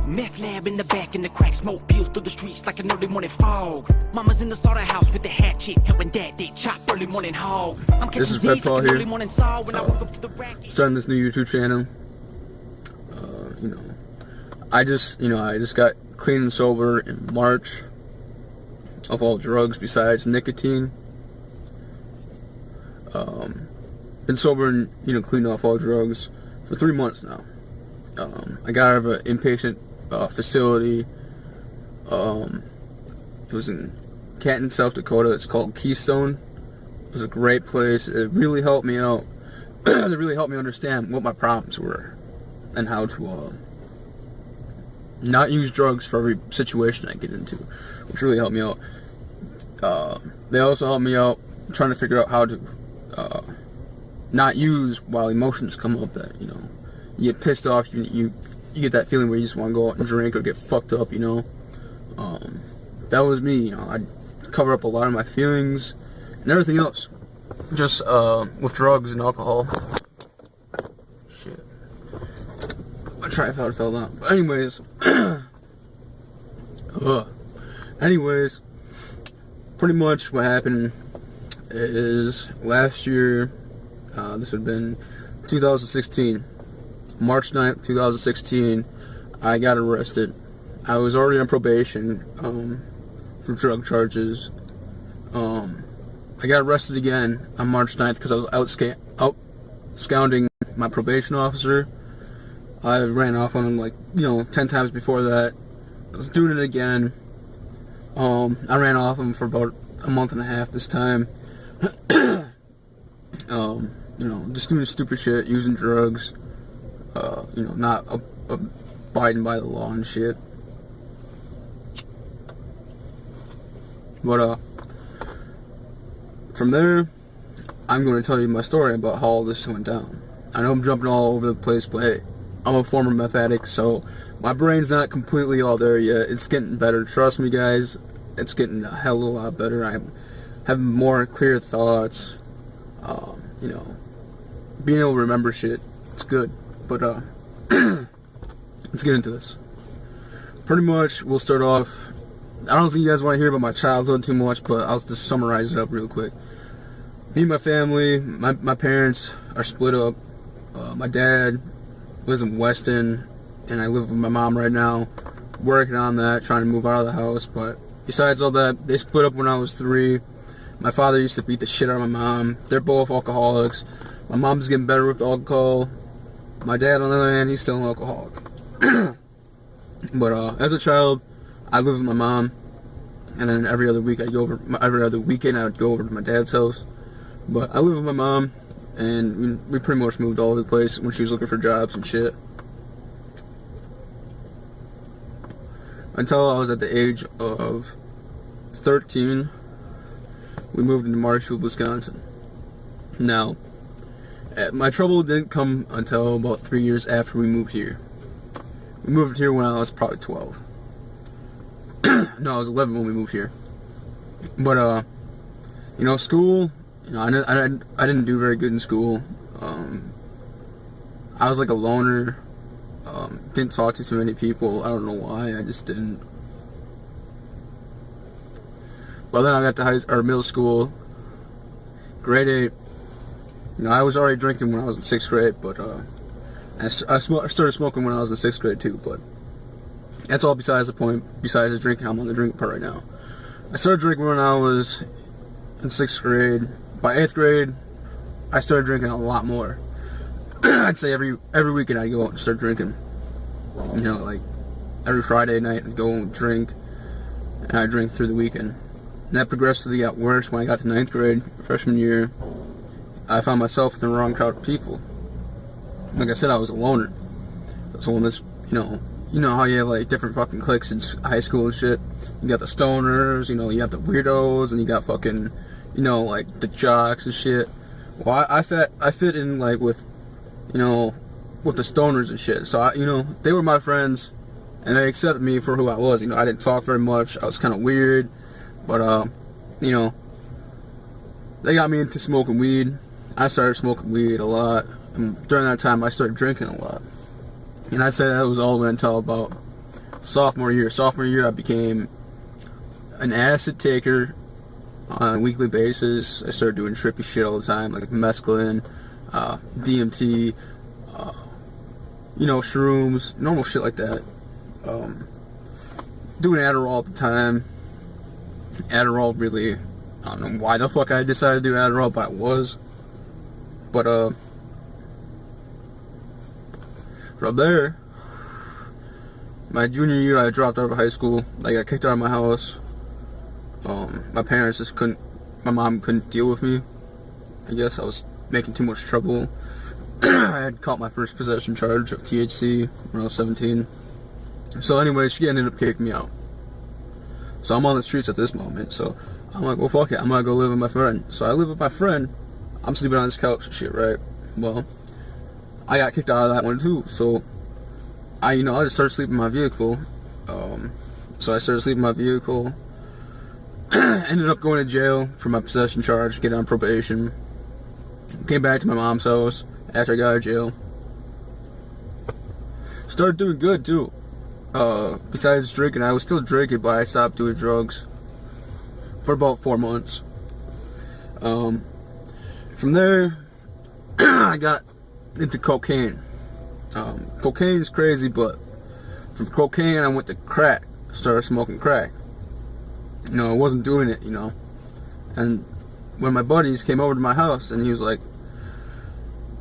Meth lab in the back and the crack smoke peels through the streets like an early morning fog. Mama's in the slaughterhouse with the hatchet, helping dad dig chop early morning hog. I'm This is Pep Paul here. Starting this new YouTube channel. I just got clean and sober in March of all drugs besides nicotine. Been sober and cleaned off all drugs for 3 months now. I got out of an inpatient facility. It was in Canton, South Dakota. It's called Keystone. It was a great place. It really helped me out. It really helped me understand what my problems were and how to not use drugs for every situation I get into, which really helped me out. They also helped me out trying to figure out how to not use while emotions come up. That you get pissed off, you get that feeling where you just want to go out and drink or get fucked up. That was me. I'd cover up a lot of my feelings and everything else, just with drugs and alcohol. Shit, my tripod fell down. But anyways, pretty much what happened is last year, this would have been 2016, March 9th, 2016, I got arrested. I was already on probation for drug charges. I got arrested again on March 9th because I was out scouting my probation officer. I ran off on him like 10 times before that. I was doing it again. I ran off him for about a month and a half this time. Just doing stupid shit, using drugs, not abiding by the law and shit. But from there, I'm going to tell you my story about how all this went down. I know I'm jumping all over the place, but hey, I'm a former meth addict, so my brain's not completely all there yet. It's getting better. Trust me, guys. It's getting a hell of a lot better. I'm having more clear thoughts. Being able to remember shit, it's good. But let's get into this. Pretty much, we'll start off. I don't think you guys want to hear about my childhood too much, but I'll just summarize it up real quick. Me and my family, my parents are split up. My dad lives in Weston, and I live with my mom right now, working on that, trying to move out of the house. But besides all that, they split up when I was 3. My father used to beat the shit out of my mom. They're both alcoholics. My mom's getting better with alcohol. My dad, on the other hand, he's still an alcoholic. But as a child, I lived with my mom, and then every other weekend I would go over to my dad's house. But I lived with my mom, and we pretty much moved all over the place when she was looking for jobs and shit. Until I was at the age of 13, we moved into Marshfield, Wisconsin. Now, my trouble didn't come until about 3 years after we moved here. We moved here when I was probably 12. No, I was 11 when we moved here. But, school, I didn't do very good in school. I was like a loner. Didn't talk to too many people. I don't know why, I just didn't. Well, then I got to middle school, grade 8. I was already drinking when I was in 6th grade, but I started smoking when I was in 6th grade too. But that's all besides the point. Besides the drinking, I'm on the drinking part right now. I started drinking when I was in 6th grade. By 8th grade, I started drinking a lot more. I'd say every weekend I'd go out and start drinking. Like every Friday night I'd go and drink, and I'd drink through the weekend. And that progressively got worse when I got to 9th grade, freshman year. I found myself in the wrong crowd of people. Like I said, I was a loner. So when this, you know how you have like different fucking cliques in high school and shit. You got the stoners, you got the weirdos, and you got fucking, like the jocks and shit. Well, I fit in like with the stoners and shit. So they were my friends, and they accepted me for who I was. I didn't talk very much. I was kind of weird, but they got me into smoking weed. I started smoking weed a lot, and during that time I started drinking a lot. And I'd say that was all the way until about sophomore year. Sophomore year, I became an acid taker on a weekly basis. I started doing trippy shit all the time, like mescaline, DMT, shrooms, normal shit like that. Doing Adderall all the time. Adderall really, I don't know why the fuck I decided to do Adderall, but I was. But, from there, my junior year, I dropped out of high school. I got kicked out of my house. My parents just my mom couldn't deal with me. I guess I was making too much trouble. I had caught my first possession charge of THC when I was 17. So anyway, she ended up kicking me out. So I'm on the streets at this moment. So I'm like, well, fuck it. I'm gonna go live with my friend. So I live with my friend. I'm sleeping on this couch and shit, right? Well, I got kicked out of that one too. So I just started sleeping in my vehicle. So I started sleeping in my vehicle. Ended up going to jail for my possession charge, getting on probation. Came back to my mom's house after I got out of jail. Started doing good too. Besides drinking, I was still drinking, but I stopped doing drugs for about 4 months. From there, I got into cocaine. Cocaine's crazy, but from cocaine I went to crack. Started smoking crack. I wasn't doing it, And when my buddies came over to my house, and he was like,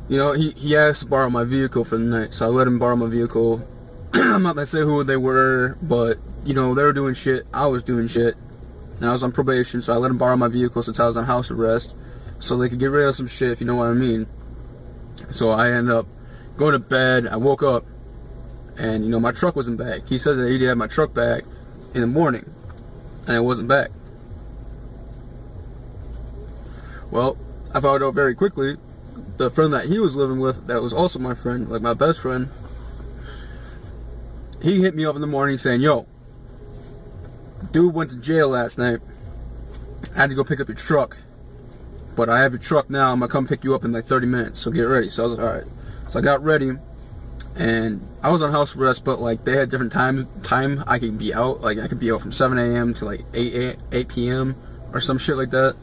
he asked to borrow my vehicle for the night, so I let him borrow my vehicle. I'm not gonna say who they were, but they were doing shit. I was doing shit, and I was on probation, so I let him borrow my vehicle since I was on house arrest, so they could get rid of some shit, if you know what I mean. So I ended up going to bed. I woke up, and my truck wasn't back. He said that he had my truck back in the morning, and it wasn't back. Well, I found out very quickly. The friend that he was living with, that was also my friend, like my best friend, he hit me up in the morning saying, yo, dude went to jail last night. I had to go pick up your truck, but I have your truck now. I'm gonna come pick you up in like 30 minutes, so get ready. So I was like, alright. So I got ready, and I was on house arrest, but like they had different time I could be out. Like I could be out from 7 a.m. to like 8 p.m. or some shit like that.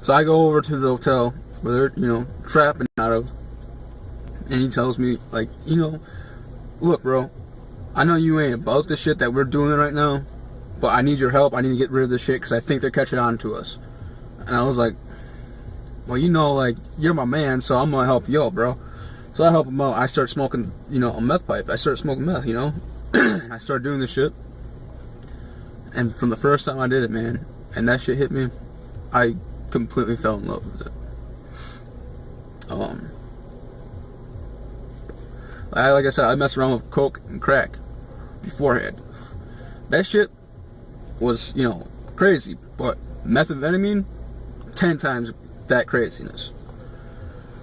So I go over to the hotel where they're, trapping out of, and he tells me, like, look, bro, I know you ain't about the shit that we're doing right now, but I need your help. I need to get rid of this shit because I think they're catching on to us. And I was like, well, like, you're my man, so I'm gonna help you out, bro. So I help him out. I start smoking, a meth pipe. I started smoking meth, I started doing this shit. And from the first time I did it, man, and that shit hit me, I completely fell in love with it. Like I said, I messed around with coke and crack beforehand. That shit was, crazy, but methamphetamine, 10 times that craziness.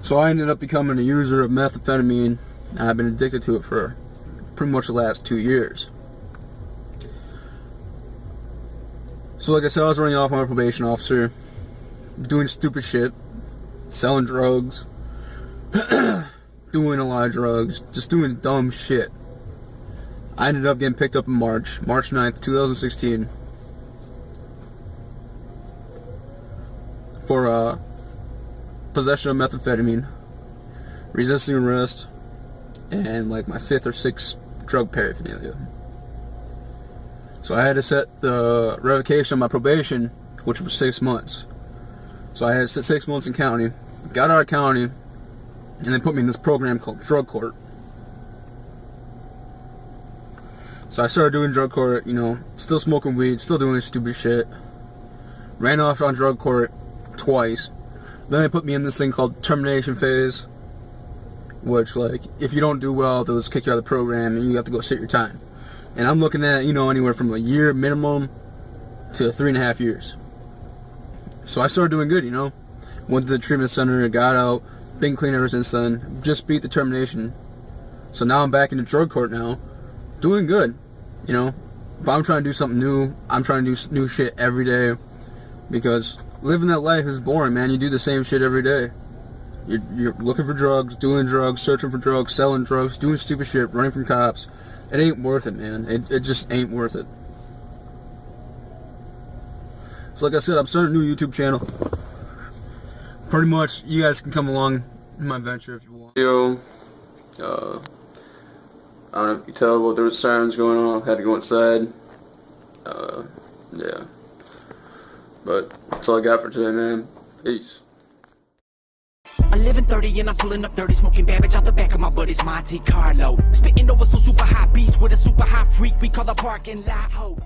So I ended up becoming a user of methamphetamine, and I've been addicted to it for pretty much the last 2 years. So like I said, I was running off my probation officer, doing stupid shit, selling drugs, doing a lot of drugs, just doing dumb shit. I ended up getting picked up in March 9th, 2016, for possession of methamphetamine, resisting arrest, and like my 5th or 6th drug paraphernalia. So I had to set the revocation of my probation, which was 6 months. So I had to sit 6 months in county, got out of county, and they put me in this program called drug court. So I started doing drug court, still smoking weed, still doing stupid shit. Ran off on drug court twice. Then they put me in this thing called termination phase, which, like, if you don't do well, they'll just kick you out of the program and you have to go sit your time. And I'm looking at, anywhere from a year minimum to 3.5 years. So I started doing good, Went to the treatment center, got out, been clean ever since then. Just beat the termination. So now I'm back in the drug court now, doing good, But I'm trying to do something new. I'm trying to do new shit every day, because living that life is boring, man. You do the same shit every day. You're looking for drugs, doing drugs, searching for drugs, selling drugs, doing stupid shit, running from cops. It ain't worth it, man. It just ain't worth it. So like I said, I'm starting a new YouTube channel. Pretty much, you guys can come along in my venture if you want. I don't know if you can tell, but there was sirens going on. I had to go inside. Yeah. But that's all I got for today, man. Peace. 11:30 and I'm pulling up dirty, smoking Babbage out the back of my buddy's Monte Carlo. Spitting over some super hot beats with a super hot freak we call the parking lot ho.